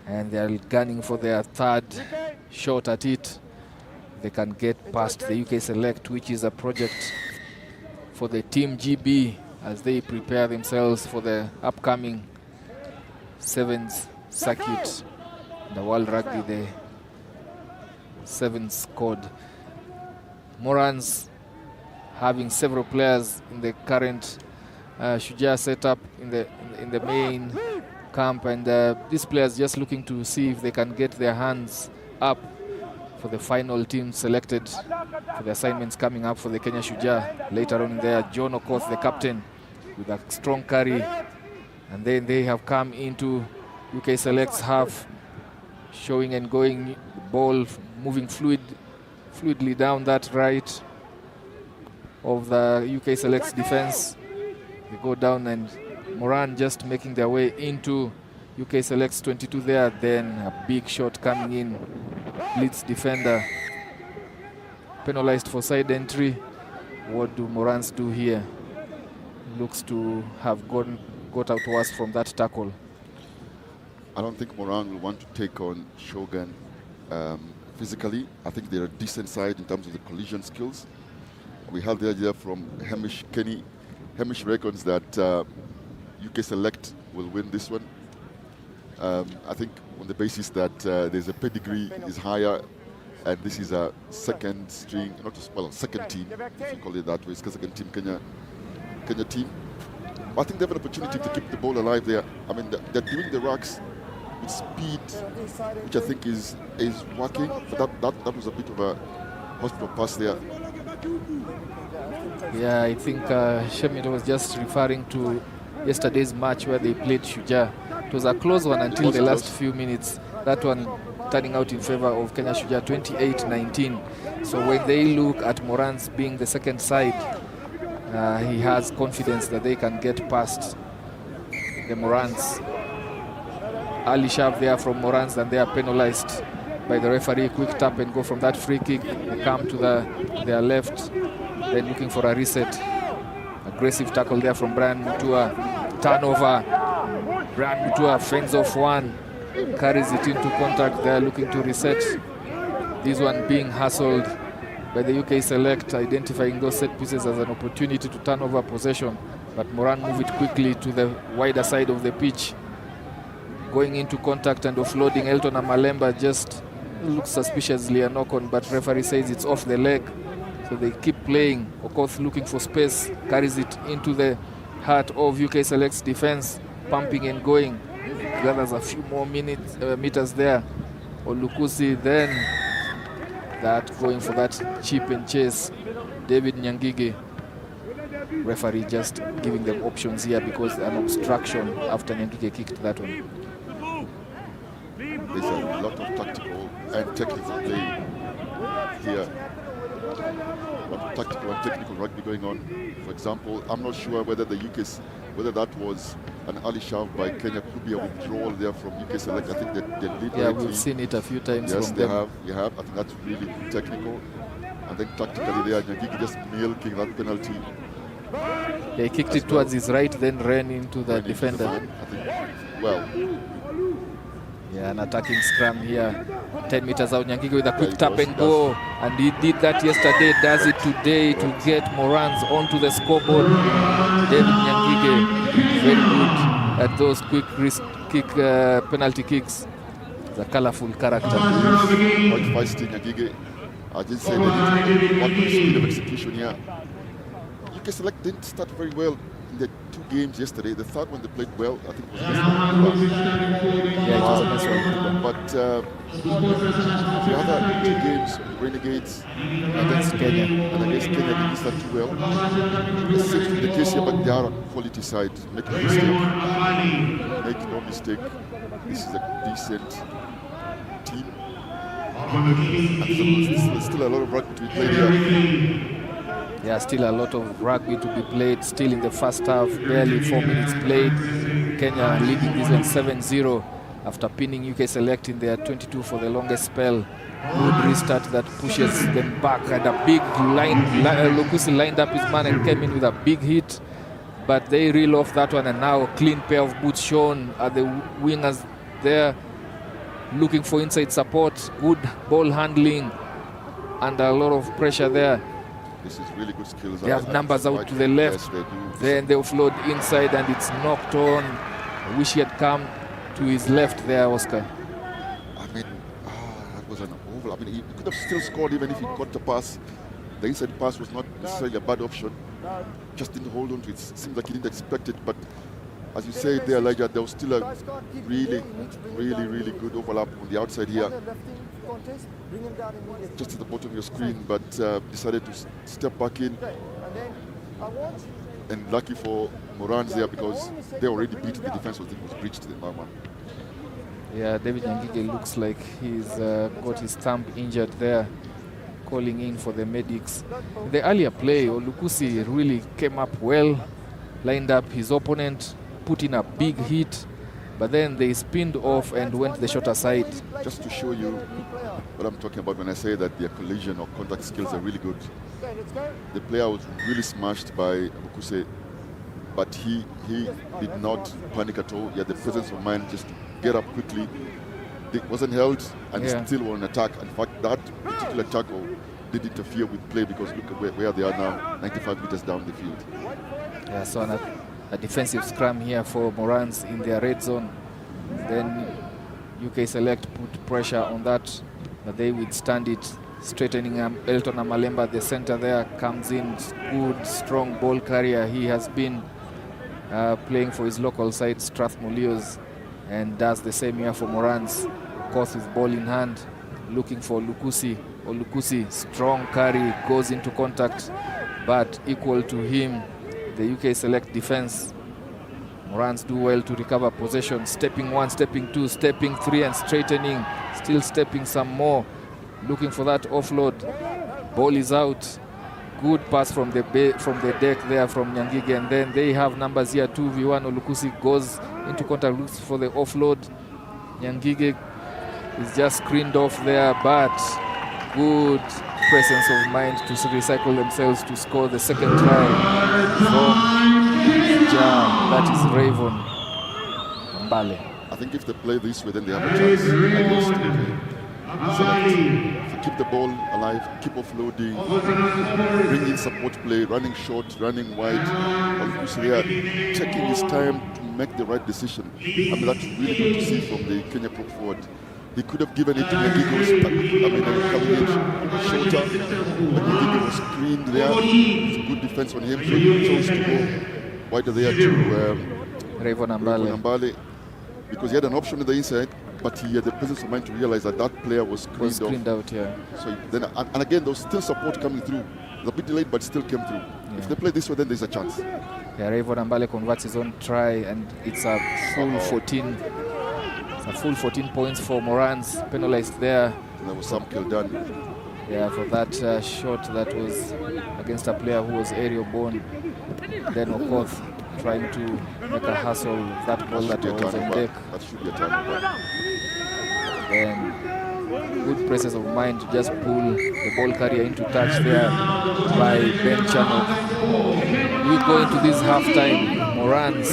and they are gunning for their third shot at it. They can get past the UK Select, which is a project for the Team GB as they prepare themselves for the upcoming 7th circuit, the World Rugby, the 7th squad. Morans having several players in the current Shujaa setup in the main camp, and these players just looking to see if they can get their hands up for the final team selected for the assignments coming up for the Kenya Shujaa later on there. John Okoth, the captain, with a strong carry, and then they have come into UK Select's half, showing and going, the ball moving fluidly down that right of the UK Select's defense. They go down, and Moran just making their way into UK Select's 22 there. Then a big shot coming in. Blitz defender penalized for side entry. What do Morans do here? Looks to have got out worse from that tackle. I don't think Moran will want to take on Shogun physically. I think they're a decent side in terms of the collision skills. We have the idea from Hamish Kenny. Hamish reckons that UK Select will win this one. I think on the basis that there's a pedigree is higher, and this is a second string, second team, if you call it that way. It's a second team Kenya team. But I think they have an opportunity to keep the ball alive there. I mean, they're doing the racks with speed, which I think is working. But that was a bit of a hospital pass there. Yeah, I think Shemito was just referring to yesterday's match where they played Shujaa. It was a close one until the last few minutes. That one turning out in favor of Kenya Shujaa, 28-19. So when they look at Morans being the second side, he has confidence that they can get past the Morans. Early shove there from Morans, and they are penalized by the referee. Quick tap and go from that free kick. They come to their left, then looking for a reset. Aggressive tackle there from Brian Mutua. Turnover. Brian Mutua fends off one, carries it into contact there, looking to reset. This one being hustled by the UK Select, identifying those set pieces as an opportunity to turn over possession. But Moran move it quickly to the wider side of the pitch. Going into contact and offloading. Elton Amalemba just looks suspiciously a knock-on, but referee says it's off the leg. So they keep playing. Okoth looking for space, carries it into the heart of UK Select's defense, pumping and going. Gathers a few more meters there. Olukusi then that going for that chip and chase. David Nyangige. Referee just giving them options here because an obstruction after Nyangige kicked that one. There's a lot of tactical and technical play here. A lot of tactical and technical rugby going on. For example, I'm not sure whether whether that was an early shove by Kenya, could be a withdrawal there from UK Select. I think they lead. Yeah, we've seen it a few times. Yes, from they them. have. I think that's really technical. And then tactically there, Nyangigi just milking that penalty. Yeah, he kicked it towards his right, then ran into the defender. I think, yeah, an attacking scrum here. 10 meters out, Nyangigi with a quick tap and go. And he did that yesterday, does it today to get Morans onto the scoreboard. David Nyangigi, very good at those quick risk kick, penalty kicks. He's a colorful character. Quite feisty, Nyangigi. I just say that it's one speed of execution here. UK Select didn't start very well in the two games yesterday. The third one they played well, I think, was yeah, it was a nice one. But the other two games, Renegades Against Kenya. and against Kenya, they didn't start too well. It seems to be the case here, but they are a quality side. Make no mistake. Make no mistake. This is a decent team. And there's still a lot of rugby to be played here. Yeah, still a lot of rugby to be played. Still in the first half, barely 4 minutes played. Kenya leading this one 7-0 after pinning UK Select in their 22 for the longest spell. Good restart that pushes them back, and a big line. Lukusi lined up his man and came in with a big hit. but they reel off that one, and now a clean pair of boots shown at the wingers there, looking for inside support. Good ball handling and a lot of pressure there. This is really good skills. They have numbers out to the left. Yes, they do. Then they offload inside and it's knocked on. I wish he had come to his left there, Oscar. I mean, that was an oval. I mean, he could have still scored even if he got the pass. The inside pass was not necessarily a bad option. Just didn't hold on to it. Seems like he didn't expect it. But as you say there, Elijah, there was still a really, really good overlap on the outside here. Just at the bottom of your screen, but decided to step back in. And lucky for Morans there, because they already beat the defense. Was breached the Mama. Yeah, David Nyangige looks like he's got his thumb injured there, calling in for the medics. The earlier play, Olukusi really came up well, lined up his opponent, put in a big hit, but then they spinned off and went the shorter side. Just to show you what I'm talking about when I say that their collision or contact skills are really good. The player was really smashed by Olukusi, but he did not panic at all. He had the presence of mind just to get up quickly. It wasn't held and still were on attack. In fact, that particular tackle did interfere with play, because look at where they are now, 95 meters down the field. Yeah, so a defensive scrum here for Morans in their red zone. Then UK Select put pressure on that, but they withstand it. Straightening Elton Amalemba, the center there, comes in. Good, strong ball carrier. He has been playing for his local side, Strathmolio's, and does the same here for Morans. Of course, with ball in hand, looking for Lukusi. Olukusi, strong carry, goes into contact, but equal to him, the UK Select defense. Morans do well to recover possession. Stepping one, stepping two, stepping three, and straightening. Still stepping some more. Looking for that offload. Ball is out. Good pass from the deck there from Nyangige, and then they have numbers here, 2v1. Olukusi goes into contact, looks for the offload. Nyangige is just screened off there, but good presence of mind to recycle themselves to score the second try from Jam. That is Raven Mbale. I think if they play this way, then they have a chance against Select. So keep the ball alive, keep offloading, bring in support play, running short, running wide. Olukusi taking his time to make the right decision. I mean, that's really good to see from the Kenya prop forward. He could have given it to Nyangige, coming in shorter. Nyangige was screened there. It's a good defense on him, so he chose to go wider there to Raven Mbale, because he had an option on the inside, but he had the presence of mind to realize that that player was screened out. Yeah. So then, and again, there was still support coming through. It was a bit delayed, but still came through. Yeah. If they play this way, then there's a chance. Yeah, Raven Mbale converts his own try, and it's a full 14. A full 14 points for Morans, penalized there. And there was some kill done. Yeah, for that shot that was against a player who was aerial born. Then Okoth trying to make a hustle of that ball that was on deck. That should be a turnover. Then good presence of mind to just pull the ball carrier into touch there by Ben Chanok. We go into this halftime. Morans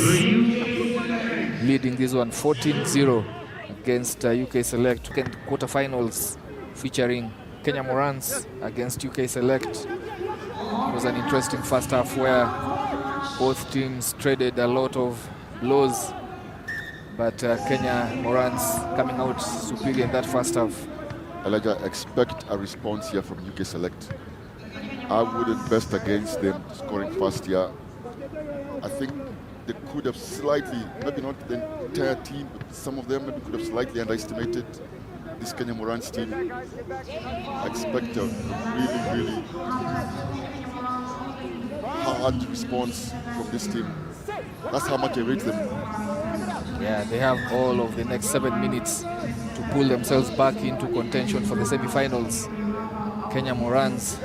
leading this one 14-0 against UK Select. Quarterfinals featuring Kenya Morans against UK Select. It was an interesting first half where both teams traded a lot of blows, but Kenya Morans coming out superior in that first half. Elijah, expect a response here from UK Select. I wouldn't bet against them scoring fast here. I think they could have slightly, maybe not the entire team, but some of them maybe could have slightly underestimated this Kenya Morans team. I expect a really hard response from this team. That's how much I rate them. Yeah, they have all of the next 7 minutes to pull themselves back into contention for the semi-finals. Kenya Morans,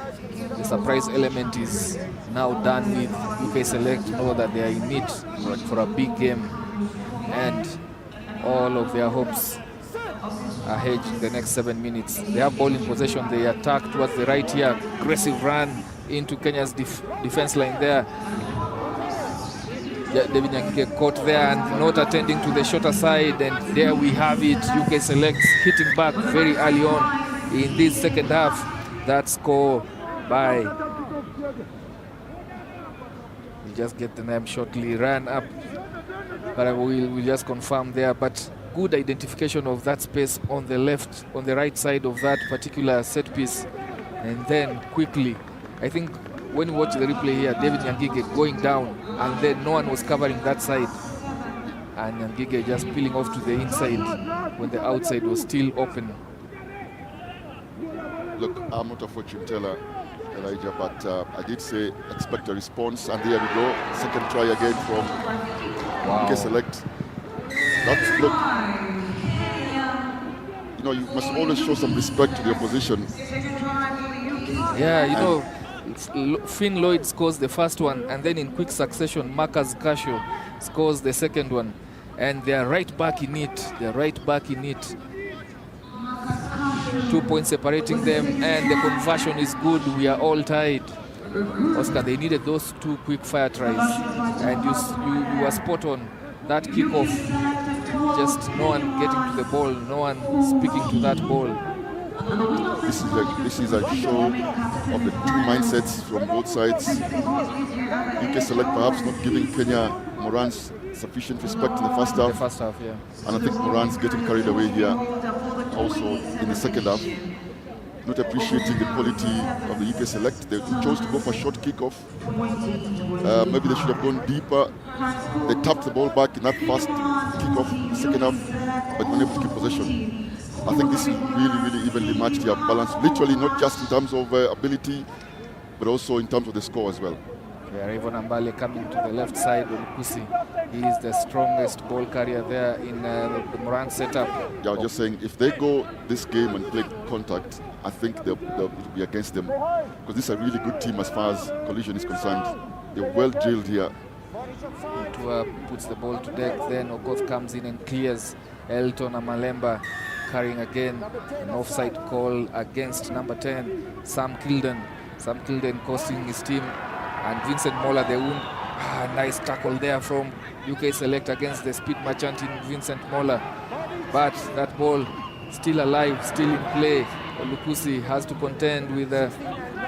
the surprise element is now done with. UK Select know that they are in it for a big game, and all of their hopes are hedged in the next 7 minutes. They have ball in possession. They attack towards the right here. Aggressive run into Kenya's defense line there. David Nyangige caught there and not attending to the shorter side, and there we have it. UK Selects hitting back very early on in this second half. That score by, we'll just get the name shortly, ran up, but we'll just confirm there. But good identification of that space on the left, on the right side of that particular set piece, and then quickly, I think when we watch the replay here, David Nyangige going down, and then no one was covering that side, and Nyangige just peeling off to the inside when the outside was still open. Look, I'm not a fortune teller, Elijah, but I did say expect a response, and there we go. Second try again from UK Select. That's, look, you know, you must always show some respect to the opposition. Yeah, you know, Finn Lloyd scores the first one, and then in quick succession, Marcus Casio scores the second one, and they are right back in it. They're right back in it. 2 points separating them, and the conversion is good. We are all tied. Oscar, they needed those 2 quick fire tries, and you were spot on. That kickoff, just no one getting to the ball, no one speaking to that ball. This is a show of the 2 mindsets from both sides. UK Select perhaps not giving Kenya Morans sufficient respect in the first half. The first half, yeah. And I think Morans getting carried away here also in the second half. Not appreciating the quality of the UK Select. They chose to go for a short kickoff. Maybe they should have gone deeper. They tapped the ball back in that first kickoff, the second half, but unable to keep possession. I think this is really evenly matched here, balanced, literally not just in terms of ability, but also in terms of the score as well. Yeah, Rayvon Ambale coming to the left side with Kusi. He is the strongest ball carrier there in the Morans setup. Yeah, I was just saying, if they go this game and play contact, I think they'll be against them, because this is a really good team as far as collision is concerned. They're well drilled here. Tua puts the ball to deck, then Okoth comes in and clears. Elton Amalemba carrying again an offside call against number 10, Sam Kilden. Sam Kilden costing his team, and Vincent Mola the wound. Nice tackle there from UK Select against the speed merchant in Vincent Mola. But that ball still alive, still in play. Lukusi has to contend with the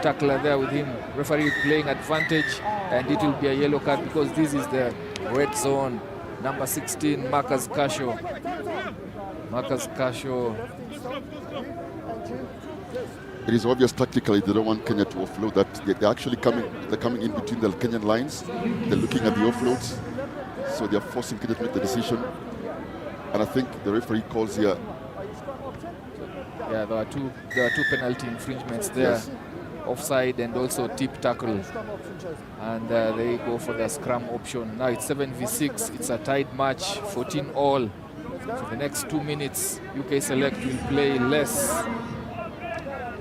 tackler there with him. Referee playing advantage, and it will be a yellow card because this is the red zone. Number 16, Marcus Casio. Marcus Casio. It is obvious tactically they don't want Kenya to offload that. They're actually coming in between the Kenyan lines. They're looking at the offloads, so they're forcing Kenya to make the decision. And I think the referee calls here. Yeah, there are two penalty infringements there. Yes. Offside and also tip tackle. And they go for the scrum option. Now it's 7v6. It's a tied match, 14-all. For the next 2 minutes, UK Select will play less.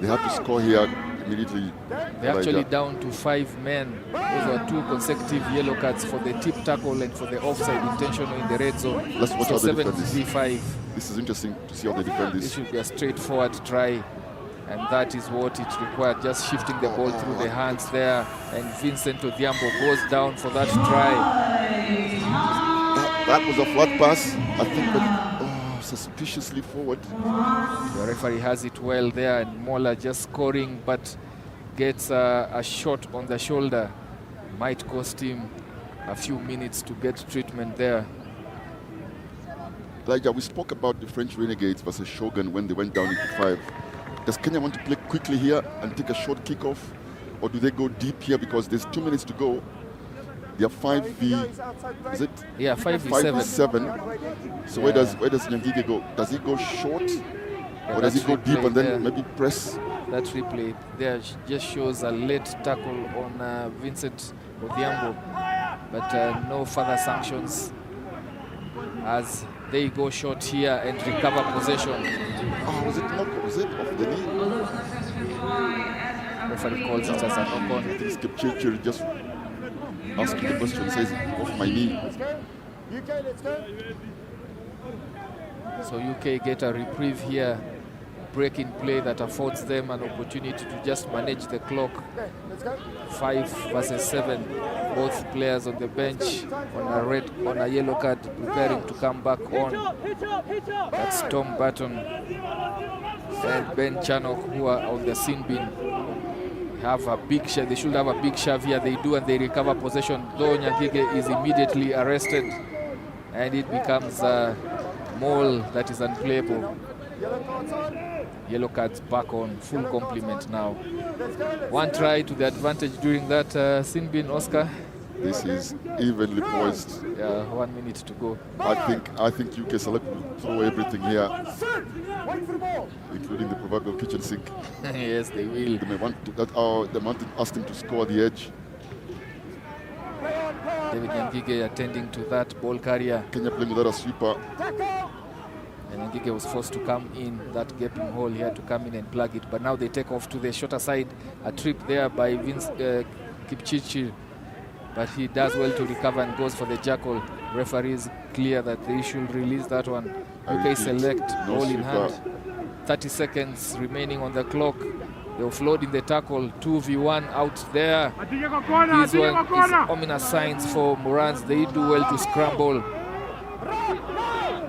They have to score here immediately. They're actually down to 5 men. Those are 2 consecutive yellow cards for the tip tackle and for the offside intentional in the red zone. Let's watch how they defend this. 7v5. This is interesting to see how they defend this. This should be a straightforward try, and that is what it required. Just shifting the ball through the hands there, and Vincent Odhiambo goes down for that try. That was a flat pass, I think, but suspiciously forward. The referee has it well there, and Mola just scoring, but gets a shot on the shoulder. Might cost him a few minutes to get treatment there. Elijah, we spoke about the French Renegades versus Shogun when they went down into 5. Does Kenya want to play quickly here and take a short kickoff, or do they go deep here because there's 2 minutes to go? They are 5v, is it? Yeah, 5v7. 5v7. So where does Nyangige go? Does he go short, or does he go deep and then there, maybe press? That replay there just shows a late tackle on Vincent Odhiambo, but no further sanctions as they go short here and recover possession. Oh, was it knock? Was it off the knee? Referee calls it as a knock-on. I think Skip Churchill just asking the question, says off my knee. So UK get a reprieve here. break in play that affords them an opportunity to just manage the clock. 5 versus 7. Both players on the bench on a yellow card, preparing to come back on. That's Tom Barton and Ben Channock, who are on the sin bin. Have a big shove. They should have a big shove here. They do, and they recover possession. Though Nyangige is immediately arrested, and it becomes a maul that is unplayable. Yellow cards back on, full complement now. One try to the advantage during that sin bin, Oscar. This is evenly poised. Yeah, 1 minute to go. I think UK Select will throw everything here, including the proverbial kitchen sink. Yes, they will. They may want to, they want to ask him to score the edge. David Nyangige attending to that ball carrier. Kenya playing without a sweeper. And Nyangige was forced to come in that gaping hole here to come in and plug it. But now they take off to the shorter side. A trip there by Vince Kipchirchir. But he does well to recover and goes for the jackal. Referees clear that they should release that one. UK Select, ball in hand. 30 seconds remaining on the clock. They offload in the tackle. 2v1 out there. This one is ominous signs for Morans. They do well to scramble.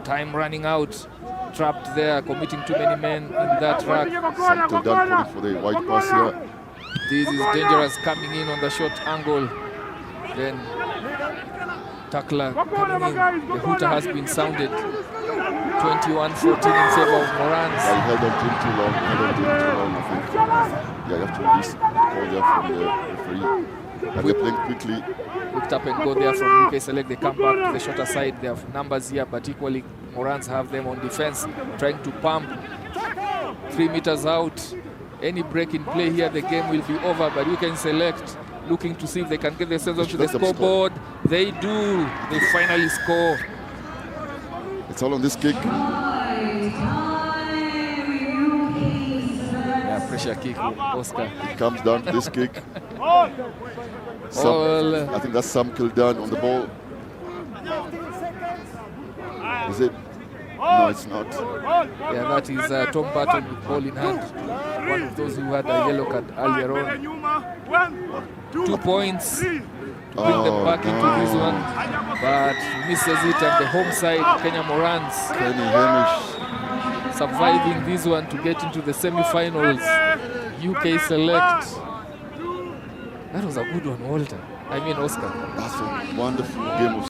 Time running out. Trapped there, committing too many men in that rack. Something done for the white pass here. This is dangerous, coming in on the short angle. Then tackler coming in. The hooter has been sounded. 21-14 in favor of Morans. I held on to him too long. I think. Yeah, you have to release the call there from the referee. And they're playing quickly. Looked up and go there from UK Select. They come back to the shorter side. They have numbers here, but equally Morans have them on defense, trying to pump. 3 meters out. Any break in play here, the game will be over. But UK Select looking to see if they can get themselves onto the scoreboard. They do. They finally score. It's all on this kick. Yeah, pressure kick, Oscar. It comes down to this kick. I think that's Sam Kildan on the ball. Is it? No, it's not. Yeah, that is Tom Barton with ball in hand. One of those who had a yellow card earlier on. 2 points to bring them back into this one, but misses it, and the home side, Kenya Morans, Kenny Hamish surviving this one to get into the semi-finals. UK Select. That was a good one, Walter. I mean, Oscar. That's a wonderful game of